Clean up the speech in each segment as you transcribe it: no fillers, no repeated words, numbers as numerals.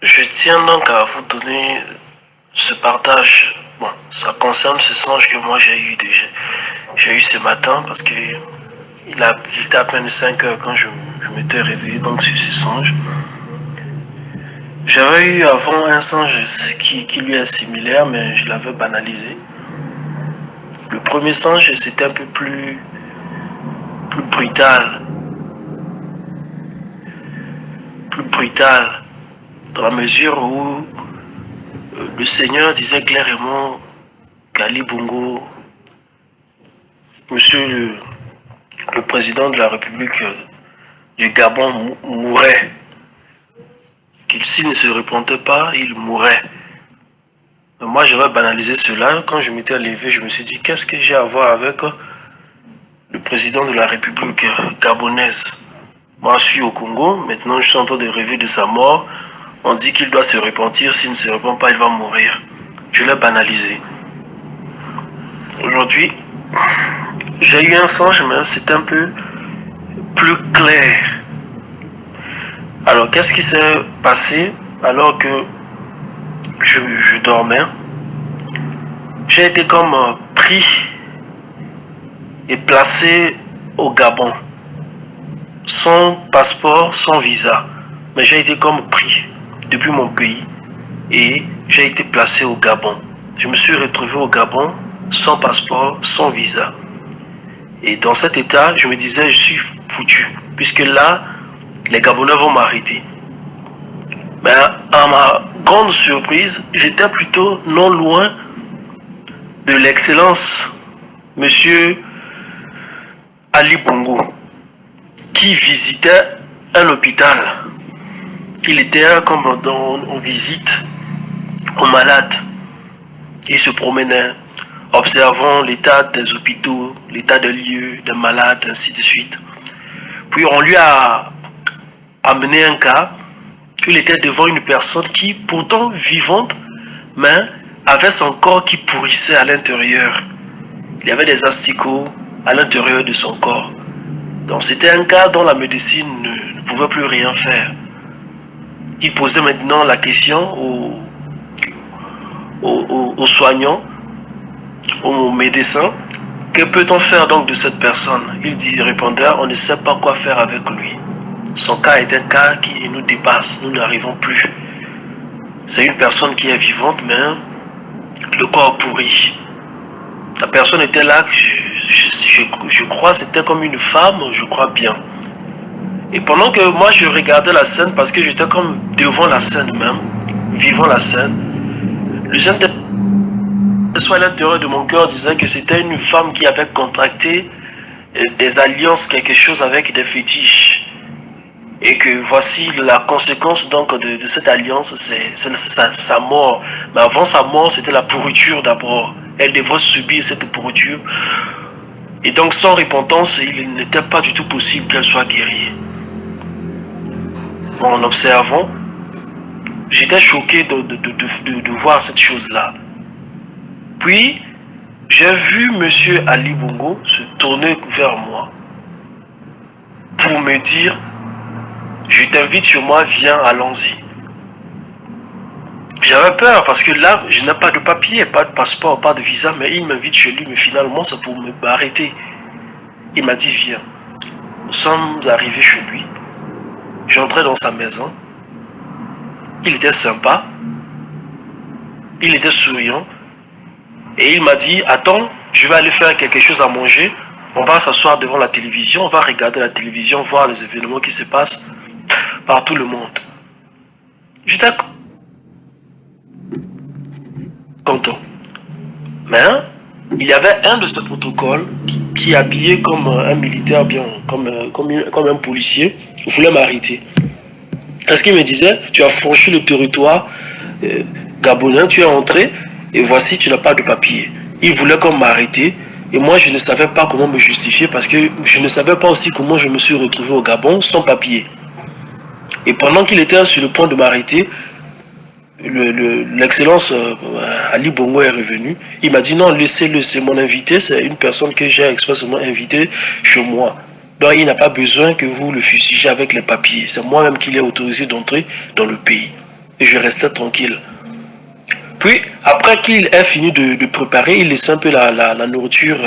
Je tiens donc à vous donner ce partage. Bon, ça concerne ce songe que moi j'ai eu ce matin parce que il était à peine 5 heures quand je m'étais réveillé donc sur ce songe. J'avais eu avant un songe qui lui est similaire, mais je l'avais banalisé. Le premier songe, c'était un peu plus brutal. Plus brutal, dans la mesure où le Seigneur disait clairement qu'Ali Bongo, monsieur le président de la République du Gabon, mourrait. Qu'il s'il ne se repentait pas, il mourrait. Mais moi, j'avais banalisé cela. Quand je m'étais levé, je me suis dit, qu'est-ce que j'ai à voir avec le président de la République gabonaise? Moi, je suis au Congo. Maintenant, je suis en train de rêver de sa mort. On dit qu'il doit se repentir. S'il ne se repent pas, il va mourir. Je l'ai banalisé. Aujourd'hui, j'ai eu un songe, mais c'est un peu plus clair. Alors, qu'est-ce qui s'est passé alors que je dormais? J'ai été comme pris et placé au Gabon, sans passeport, sans visa. Mais j'ai été comme pris depuis mon pays et j'ai été placé au Gabon. Je me suis retrouvé au Gabon sans passeport, sans visa. Et dans cet état, je me disais, je suis foutu, puisque là, les Gabonais vont m'arrêter. Mais à ma grande surprise, j'étais plutôt non loin de l'excellence, monsieur Ali Bongo, qui visitait un hôpital. Il était comme en visite aux malades. Il se promenait, observant l'état des hôpitaux, l'état des lieux, des malades, ainsi de suite. Puis on lui a amené un cas. Il était devant une personne qui, pourtant vivante, mais avait son corps qui pourrissait à l'intérieur. Il y avait des asticots à l'intérieur de son corps. Donc c'était un cas dont la médecine ne pouvait plus rien faire. Il posait maintenant la question aux soignants, aux médecins, que peut-on faire donc de cette personne? Il répondait, on ne sait pas quoi faire avec lui. Son cas est un cas qui nous dépasse, nous n'arrivons plus. C'est une personne qui est vivante, mais le corps pourri. La personne était là, je crois, c'était comme une femme, je crois bien. Et pendant que moi je regardais la scène, parce que j'étais comme devant la scène même, vivant la scène, le jeune soit à l'intérieur de mon cœur disait que c'était une femme qui avait contracté des alliances, quelque chose avec des fétiches. Et que voici la conséquence donc de cette alliance, c'est sa mort. Mais avant sa mort, c'était la pourriture d'abord. Elle devrait subir cette pourriture. Et donc sans repentance, il n'était pas du tout possible qu'elle soit guérie. En observant, j'étais choqué de voir cette chose-là. Puis, j'ai vu monsieur Ali Bongo se tourner vers moi pour me dire, je t'invite chez moi, viens, allons-y. J'avais peur parce que là, je n'ai pas de papier, pas de passeport, pas de visa, mais il m'invite chez lui, mais finalement, c'est pour m'arrêter. Il m'a dit, viens. Nous sommes arrivés chez lui. J'entrais dans sa maison. Il était sympa. Il était souriant. Et il m'a dit, attends, je vais aller faire quelque chose à manger. On va s'asseoir devant la télévision, on va regarder la télévision, voir les événements qui se passent par tout le monde. J'étais content. Mais il y avait un de ces protocoles qui habillé comme un militaire, bien comme un policier, voulait m'arrêter. Parce qu'il me disait, tu as franchi le territoire gabonais, tu es entré et voici, tu n'as pas de papier. Il voulait comme m'arrêter et moi je ne savais pas comment me justifier parce que je ne savais pas aussi comment je me suis retrouvé au Gabon sans papier. Et pendant qu'il était sur le point de m'arrêter, l'excellence Ali Bongo est revenu. Il m'a dit non, laissez-le, c'est mon invité, c'est une personne que j'ai expressément invitée chez moi. Donc il n'a pas besoin que vous le fustigez avec les papiers. C'est moi-même qui l'ai autorisé d'entrer dans le pays. Et je restais tranquille. Puis, après qu'il ait fini de préparer, il laissait un peu la nourriture,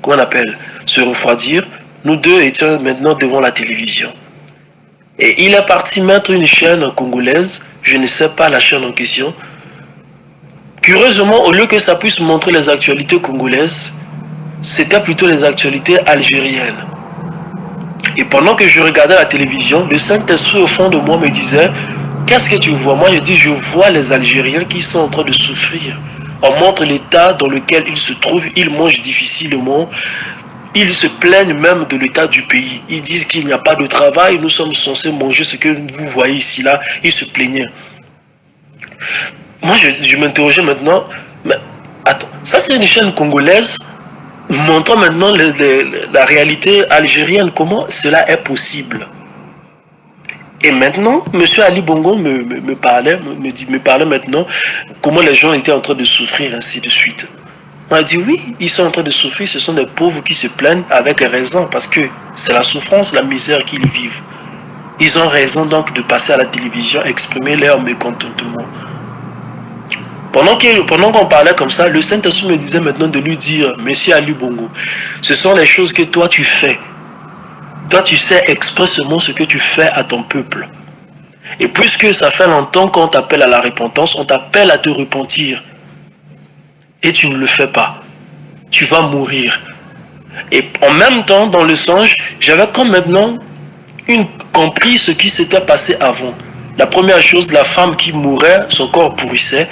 comment on appelle, se refroidir. Nous deux étions maintenant devant la télévision. Et il est parti mettre une chaîne congolaise, je ne sais pas la chaîne en question. Curieusement, au lieu que ça puisse montrer les actualités congolaises, c'était plutôt les actualités algériennes. Et pendant que je regardais la télévision, le Saint-Esprit au fond de moi me disait: qu'est-ce que tu vois? Moi je dis: je vois les Algériens qui sont en train de souffrir. On montre l'état dans lequel ils se trouvent, ils mangent difficilement, ils se plaignent même de l'état du pays. Ils disent qu'il n'y a pas de travail, nous sommes censés manger ce que vous voyez ici, là. Ils se plaignaient. Moi je m'interrogeais maintenant, mais attends, ça c'est une chaîne congolaise montrant maintenant la réalité algérienne. Comment cela est possible? Et maintenant, M. Ali Bongo me parlait maintenant comment les gens étaient en train de souffrir, ainsi de suite. On a dit: oui, ils sont en train de souffrir, ce sont des pauvres qui se plaignent avec raison, parce que c'est la souffrance, la misère qu'ils vivent. Ils ont raison donc de passer à la télévision, exprimer leur mécontentement. Pendant qu'on parlait comme ça, le Saint-Esprit me disait maintenant de lui dire: Monsieur Ali Bongo, ce sont les choses que toi tu fais. Toi tu sais expressément ce que tu fais à ton peuple. Et puisque ça fait longtemps qu'on t'appelle à la repentance, on t'appelle à te repentir. Et tu ne le fais pas. Tu vas mourir. Et en même temps, dans le songe, j'avais comme maintenant compris ce qui s'était passé avant. La première chose, la femme qui mourait, son corps pourrissait.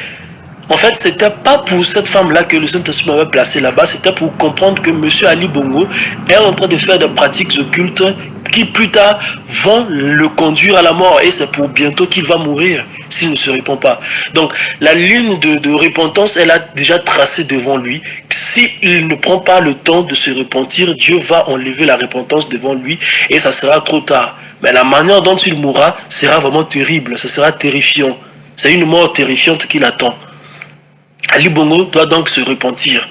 En fait, ce n'était pas pour cette femme-là que le Saint-Esprit m'avait placé là-bas, c'était pour comprendre que M. Ali Bongo est en train de faire des pratiques occultes qui plus tard vont le conduire à la mort. Et c'est pour bientôt qu'il va mourir s'il ne se répand pas. Donc, la ligne de repentance, elle a déjà tracé devant lui. S'il ne prend pas le temps de se repentir, Dieu va enlever la repentance devant lui et ça sera trop tard. Mais la manière dont il mourra sera vraiment terrible, ça sera terrifiant. C'est une mort terrifiante qui l'attend. Ali Bongo doit donc se repentir.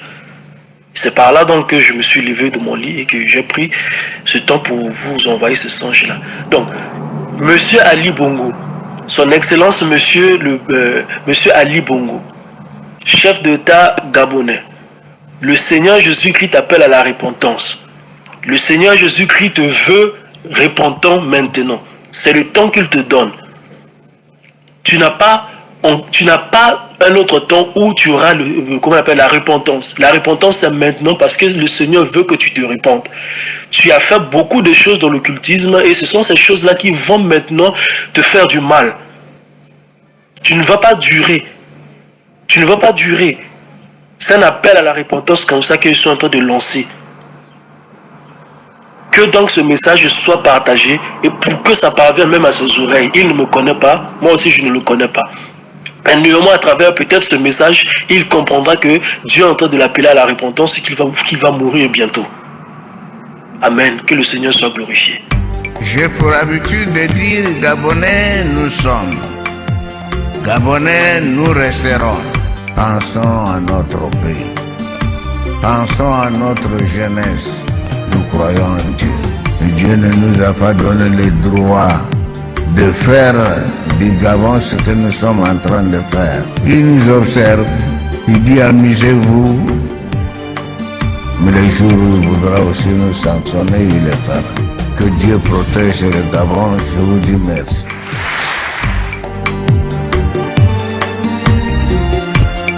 C'est par là donc que je me suis levé de mon lit et que j'ai pris ce temps pour vous envoyer ce songe-là. Donc, Monsieur Ali Bongo, son Excellence Monsieur Ali Bongo, chef d'État gabonais, le Seigneur Jésus-Christ t'appelle à la repentance. Le Seigneur Jésus-Christ te veut repentant maintenant. C'est le temps qu'il te donne. Tu n'as pas un autre temps où tu auras la repentance. La repentance, c'est maintenant parce que le Seigneur veut que tu te repentes. Tu as fait beaucoup de choses dans l'occultisme et ce sont ces choses-là qui vont maintenant te faire du mal. Tu ne vas pas durer. Tu ne vas pas durer. C'est un appel à la repentance comme ça qu'ils sont en train de lancer. Que donc ce message soit partagé et pour que ça parvienne même à ses oreilles. Il ne me connaît pas, moi aussi je ne le connais pas. Mais néanmoins, à travers peut-être ce message, il comprendra que Dieu est en train de l'appeler à la repentance et qu'il va mourir bientôt. Amen. Que le Seigneur soit glorifié. J'ai pour habitude de dire: Gabonais, nous sommes. Gabonais, nous resterons. Pensons à notre pays. Pensons à notre jeunesse. Nous croyons en Dieu. Et Dieu ne nous a pas donné les droits de faire du Gabon ce que nous sommes en train de faire. Il nous observe, il dit: amusez-vous, mais les jours où il voudra aussi nous sanctionner, il le fera. Que Dieu protège le Gabon, je vous dis merci.